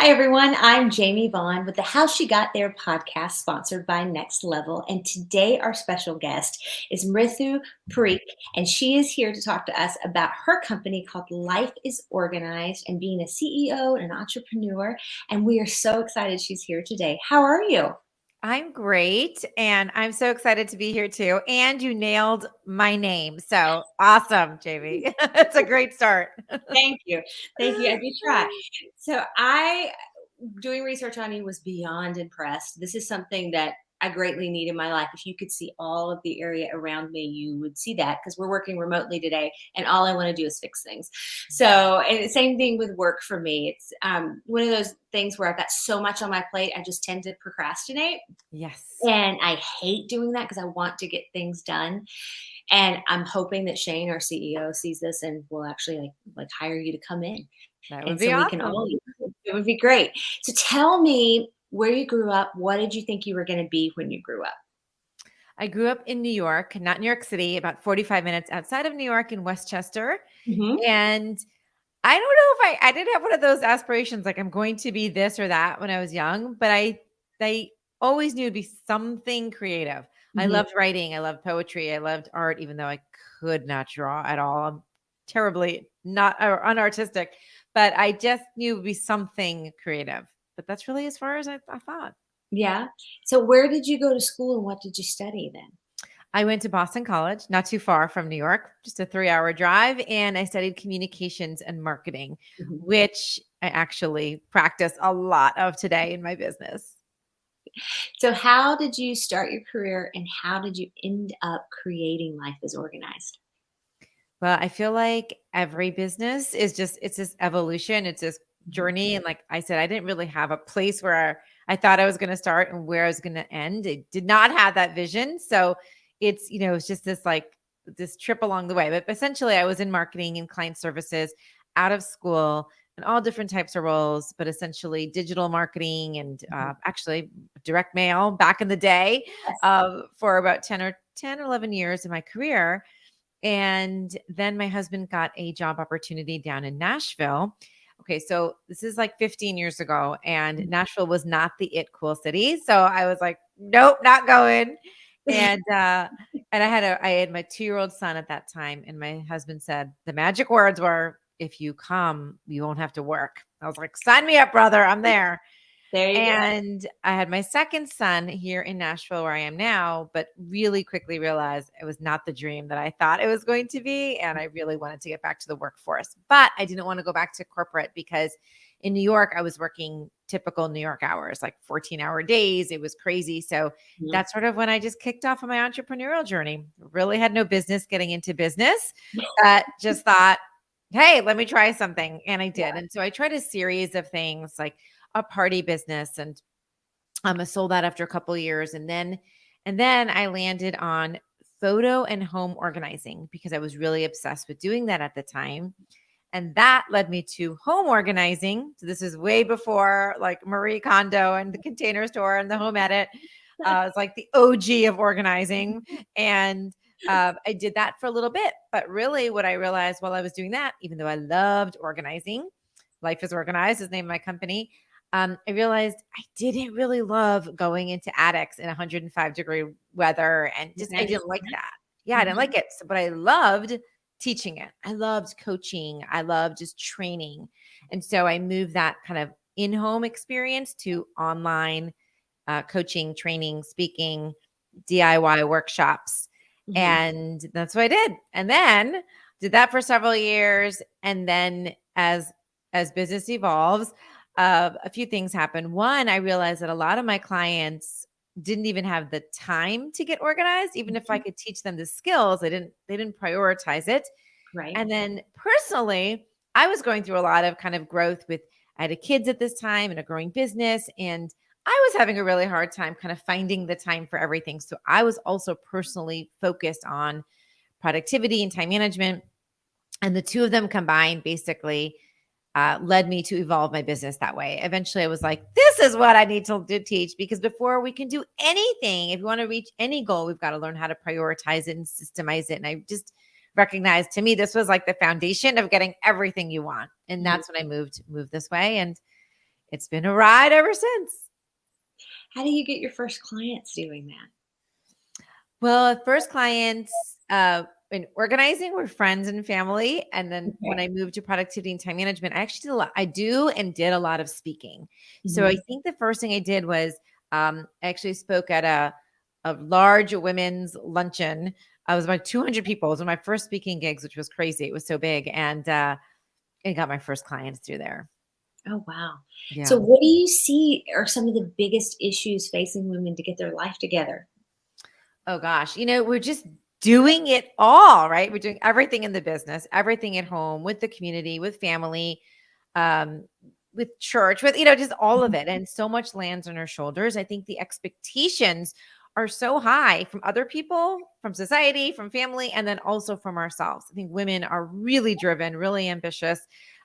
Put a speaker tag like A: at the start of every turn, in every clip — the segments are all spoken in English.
A: Hi, everyone. I'm Jamie Vaughn with the How She Got There podcast, sponsored by Nxt Level. And today, our special guest is Mridu Parikh, and she is here to talk to us about her company called Life is Organized and being a CEO and an entrepreneur. And we are so excited she's here today. How are you?
B: I'm great. And I'm so excited to be here too. And you nailed my name. So awesome, Jamie. It's a great start.
A: Thank you. Thank you. I did try. Doing research on you was beyond impressed. This is something that I greatly need in my life. If you could see all of the area around me, you would see that because we're working remotely today and all I want to do is fix things. So, and the same thing with work for me. It's one of those things where I've got so much on my plate, I just tend to procrastinate.
B: Yes,
A: And I hate doing that because I want to get things done. And I'm hoping that Shane, our CEO, sees this and will actually like hire you to come in.
B: that would
A: And
B: be
A: so we can all,
B: awesome.
A: it would be great. So tell me where you grew up. What did you think you were going to be when you grew up?
B: I grew up in New York, not New York City, about 45 minutes outside of New York in Westchester.
A: Hmm.
B: And I don't know if I did have one of those aspirations, like I'm going to be this or that when I was young, but I always knew it'd be something creative. I
A: Hmm.
B: loved writing, I loved poetry, I loved art, even though I could not draw at all. I'm terribly not or unartistic, but I just knew it would be something creative. But that's really as far as I thought.
A: Yeah. So where did you go to school and what did you study then?
B: I went to Boston College, not too far from New York, just a 3-hour drive, and I studied communications and marketing,
A: Mhm.
B: which I actually practice a lot of today in my business.
A: So how did you start your career and how did you end up creating Life is Organized?
B: Well, I feel like every business is just it's this evolution, it's this
A: Mhm.
B: journey. And like I said, I didn't really have a place where I thought I was going to start and where I was going to end. It did not have that vision. So it's just this like this trip along the way. But essentially I was in marketing and client services out of school and all different types of roles, but essentially digital marketing and
A: Mhm.
B: actually direct mail back in the day
A: Yes.
B: for about 10 or 11 years in my career. And then my husband got a job opportunity down in Nashville. Okay, so this is like 15 years ago, and Nashville was not the it cool city. So I was like, nope, not going. And I had my 2-year-old son at that time, and my husband said the magic words were, "If you come, you won't have to work." I was like, "Sign me up, brother. I'm there."
A: There you go.
B: And I had my second son here in Nashville where I am now, but really quickly realized it was not the dream that I thought it was going to be. And I really wanted to get back to the workforce. But I didn't want to go back to corporate because in New York, I was working typical New York hours, like 14-hour days. It was crazy. So
A: Mhm.
B: that's sort of when I just kicked off on my entrepreneurial journey. Really had no business getting into business, but just thought, hey, let me try something. And I did. And so I tried a series of things like a party business, and I sold that after a couple of years, and then I landed on photo and home organizing because I was really obsessed with doing that at the time. And that led me to home organizing. So this is way before like Marie Kondo and the Container Store and the Home Edit. It's like the OG of organizing. And I did that for a little bit. But really, what I realized while I was doing that, even though I loved organizing, Life is Organized is the name of my company. I realized I didn't really love going into attics in 105-degree weather, and just I
A: That is
B: didn't like that. Yeah, I didn't
A: Mhm.
B: like it. So, but I loved teaching it. I loved coaching. I loved just training. And so I moved that kind of in-home experience to online coaching, training, speaking, DIY workshops.
A: Mhm.
B: And that's what I did. And then did that for several years. And then as business evolves, a few things happen. One, I realized that a lot of my clients didn't even have the time to get organized. Even if I
A: Mhm.
B: could teach them the skills, they didn't prioritize it.
A: Right.
B: And then personally, I was going through a lot of kind of growth with I had a kids at this time and a growing business, and I was having a really hard time kind of finding the time for everything. So I was also personally focused on productivity and time management. And the two of them combined basically led me to evolve my business that way. Eventually, I was like, this is what I need to teach, because before we can do anything, if we want to reach any goal, we've got to learn how to prioritize it and systemize it. And I just recognized, to me, this was like the foundation of getting everything you want. And
A: Mhm.
B: that's when I moved this way. And it's been a ride ever since.
A: How do you get your first clients doing that?
B: Well, at first clients, in organizing were friends and family. And then when
A: Okay.
B: I moved to productivity and time management, I actually did a lot, I do and did a lot of speaking. So I
A: Mhm.
B: think the first thing I did was I actually spoke at a large women's luncheon. I was about 200 people. It was one of my first speaking gigs, which was crazy. It was so big. And I got my first clients through there.
A: Oh, wow. So
B: Yeah.
A: what do you see are some of the biggest issues facing women to get their life together?
B: Oh gosh, we're just doing it all, right? We're doing everything in the business, everything at home, with the community, with family, um, with church, with just all of
A: Mhm.
B: it. And so much lands on our shoulders. I think the expectations are so high from other people, from society, from family, and then also from ourselves. I think women are really driven, really ambitious,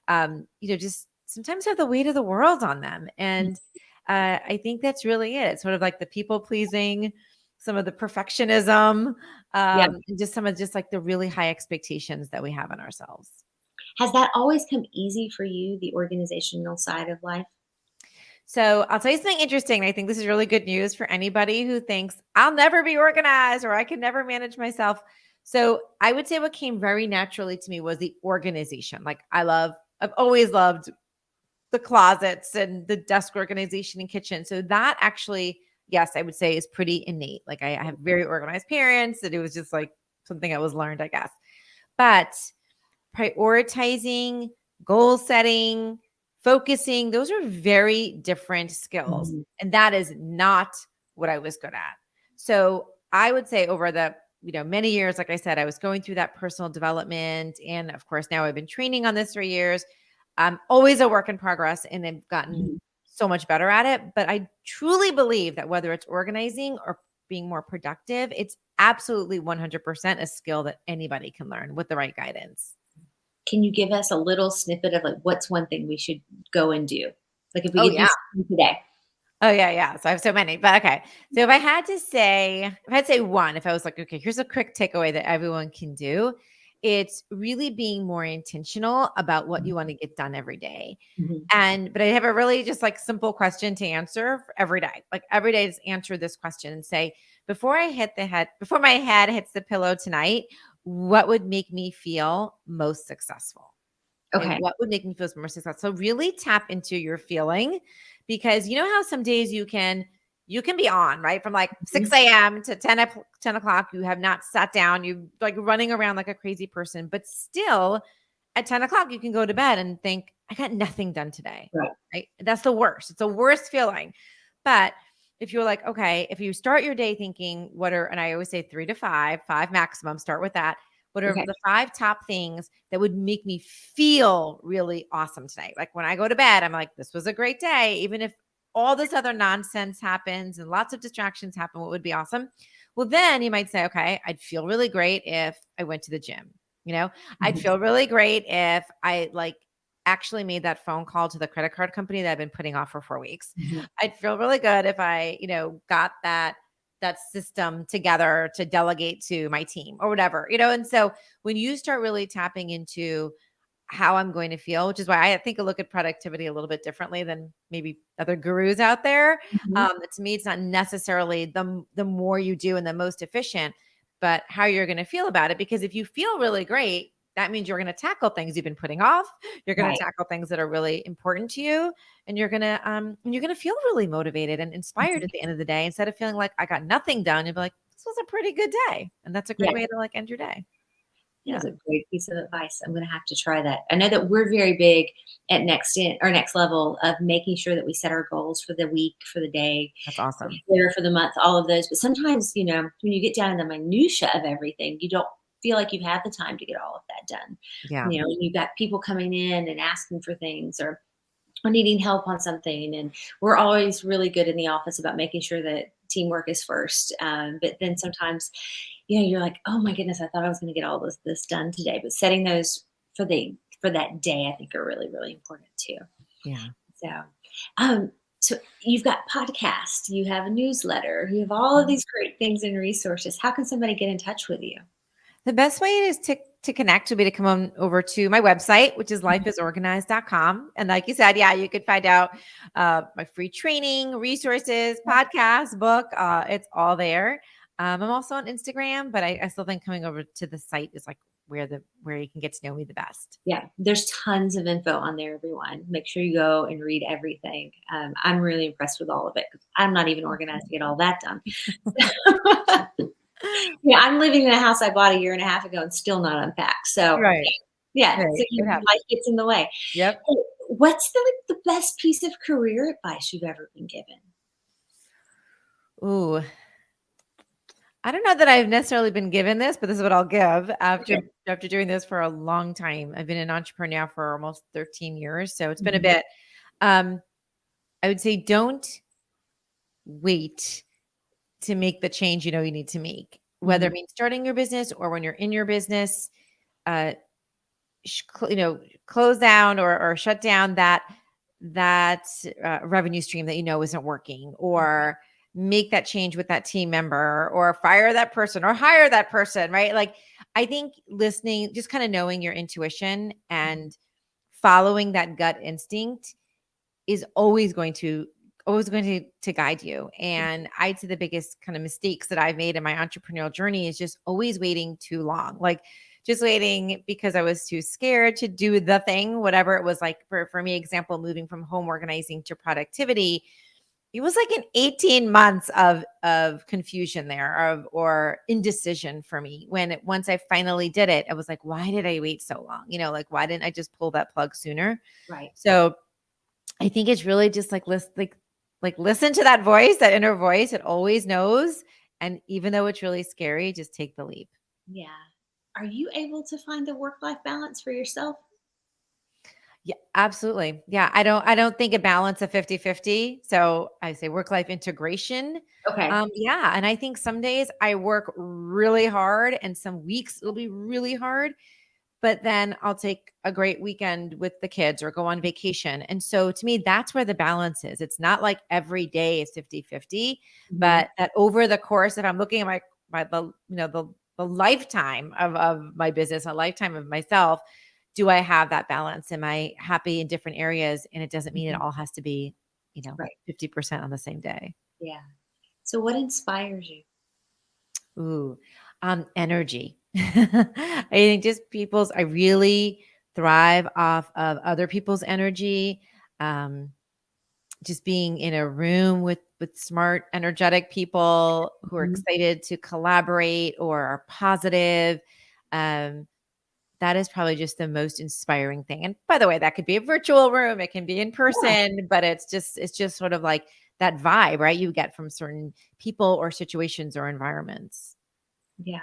B: just sometimes have the weight of the world on them. And I think that's really it. It's sort of like the people pleasing, some of the perfectionism,
A: Yeah.
B: and just some of just like the really high expectations that we have on ourselves.
A: Has that always come easy for you, the organizational side of life?
B: So I'll tell you something interesting. I think this is really good news for anybody who thinks I'll never be organized or I can never manage myself. So I would say what came very naturally to me was the organization. Like I've always loved the closets and the desk organization and kitchen. So that actually, yes, I would say is pretty innate. Like I have very organized parents, and it was just like something that was learned, I guess. But prioritizing, goal setting, focusing, those are very different skills.
A: Mhm.
B: And that is not what I was good at. So I would say over the many years, like I said, I was going through that personal development. And of course, now I've been training on this for years. I'm always a work in progress and I've gotten
A: Mhm.
B: so much better at it. But I truly believe that whether it's organizing or being more productive, it's absolutely 100% a skill that anybody can learn with the right guidance.
A: Can you give us a little snippet of, like, what's one thing we should go and do? Like, if we
B: Oh,
A: could do
B: yeah.
A: something today.
B: Oh, yeah, yeah. So I have so many, but okay. So if I had to say one, if I was like, okay, here's a quick takeaway that everyone can do, it's really being more intentional about what you want to get done every day.
A: Mhm.
B: But I have a really just like simple question to answer for every day. Like every day, just answer this question and say, before my head hits the pillow tonight, what would make me feel most successful? Okay,
A: Okay.
B: what would make me feel more successful? So really tap into your feeling, because you know how some days you can be on, right? From like
A: Mhm.
B: 6 a.m. to 10 o'clock, you have not sat down, you like running around like a crazy person, but still at 10 o'clock, you can go to bed and think, I got nothing done today.
A: Right.
B: Right. That's the worst. It's the worst feeling. But if you're like, okay, if you start your day thinking, and I always say 3 to 5, five maximum, start with that. What are
A: Okay.
B: the five top things that would make me feel really awesome tonight? Like when I go to bed, I'm like, this was a great day. Even if all this other nonsense happens and lots of distractions happen, what would be awesome? Well, then you might say, okay, I'd feel really great if I went to the gym. I'd
A: Mhm.
B: feel really great if I like actually made that phone call to the credit card company that I've been putting off for 4 weeks.
A: Mhm.
B: I'd feel really good if I, got that system together to delegate to my team or whatever. And so when you start really tapping into how I'm going to feel, which is why I think I look at productivity a little bit differently than maybe other gurus out there.
A: Mhm.
B: To me, it's not necessarily the more you do and the most efficient, but how you're going to feel about it. Because if you feel really great, that means you're going to tackle things you've been putting off. You're going to
A: Right.
B: tackle things that are really important to you, and you're gonna feel really motivated and inspired
A: Mhm.
B: at the end of the day. Instead of feeling like I got nothing done, you'll be like, this was a pretty good day, and that's a
A: Yeah.
B: great way to like end your day.
A: That
B: Yeah,
A: is a great piece of advice. I'm gonna have to try that. I know that we're very big at Next Level of making sure that we set our goals for the week, for the day,
B: that's awesome.
A: for the month, all of those. But sometimes, when you get down to the minutia of everything, you don't feel like you've had the time to get all of that done.
B: Yeah,
A: You've got people coming in and asking for things or needing help on something. And we're always really good in the office about making sure that teamwork is first. But then sometimes, you're like, oh my goodness, I thought I was going to get all this done today. But setting those for that day, I think are really, really important too.
B: yeah.
A: So, um, so you've got podcasts, you have a newsletter, you have all of these great things and resources. How can somebody get in touch with you?
B: The best way is to to connect would be to come on over to my website, which is lifeisorganized.com. And like you said, yeah, you could find out my free training, resources, podcast, book. It's all there. I'm also on Instagram, but I still think coming over to the site is like where you can get to know me the best.
A: Yeah, there's tons of info on there, everyone. Make sure you go and read everything. I'm really impressed with all of it because I'm not even organized to get all that done. Yeah, I'm living in a house I bought a year and a half ago and still not unpacked. So
B: Right.
A: yeah,
B: Right.
A: so
B: It happens.
A: life gets in the way.
B: Yep.
A: Hey, what's the best piece of career advice you've ever been given?
B: Ooh, I don't know that I've necessarily been given this, but this is what I'll give
A: Okay.
B: after doing this for a long time. I've been an entrepreneur now for almost 13 years, so it's been a
A: Mhm.
B: bit. Um, I would say don't wait to make the change you know you need to make, whether
A: Mhm.
B: it means starting your business or when you're in your business. Uh, close down or shut down that revenue stream that you know isn't working, or make that change with that team member, or fire that person, or hire that person, right? Like, I think listening, just kind of knowing your intuition and following that gut instinct is always going to guide you. And I'd say the biggest kind of mistakes that I've made in my entrepreneurial journey is just always waiting too long. Like, just waiting because I was too scared to do the thing, whatever it was. Like, for me, example, moving from home organizing to productivity, it was like an 18 months of confusion there, or indecision for me. Once I finally did it, I was like, why did I wait so long? Like, why didn't I just pull that plug sooner?
A: Right.
B: So I think it's really just listen to that voice, that inner voice. It always knows. And even though it's really scary, just take the leap.
A: Yeah. Are you able to find the work-life balance for yourself?
B: Yeah, absolutely. Yeah. I don't think a balance of 50-50. So I say work-life integration.
A: Okay.
B: Yeah. And I think some days I work really hard and some weeks it'll be really hard, but then I'll take a great weekend with the kids or go on vacation. And so to me, that's where the balance is. It's not like every day is 50-50,
A: Mhm.
B: but that over the course, if I'm looking at the lifetime of my business, a lifetime of myself, do I have that balance? Am I happy in different areas? And it doesn't mean it
A: Mhm.
B: all has to be
A: Right.
B: 50% on the same day.
A: Yeah. So what inspires you?
B: Ooh, energy. I think just I really thrive off of other people's energy. Um, just being in a room with smart, energetic people who are
A: Mhm.
B: excited to collaborate or are positive. Um, that is probably just the most inspiring thing. And by the way, that could be a virtual room, it can be in
A: Yeah.
B: person, but it's just sort of like that vibe, right? You get from certain people or situations or environments.
A: Yeah.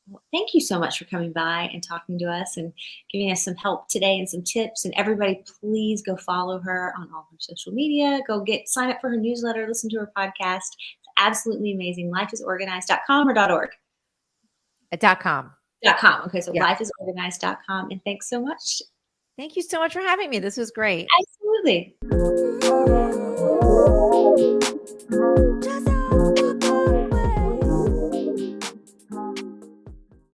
A: Well, thank you so much for coming by and talking to us and giving us some help today and some tips. And everybody, please go follow her on all her social media. Go sign up for her newsletter, listen to her podcast. It's absolutely amazing. Lifeisorganized.com or .org?
B: .com.
A: .com. Okay, so
B: Yeah.
A: lifeisorganized.com. And thanks so much.
B: Thank you so much for having me. This was great.
A: Absolutely.
C: Just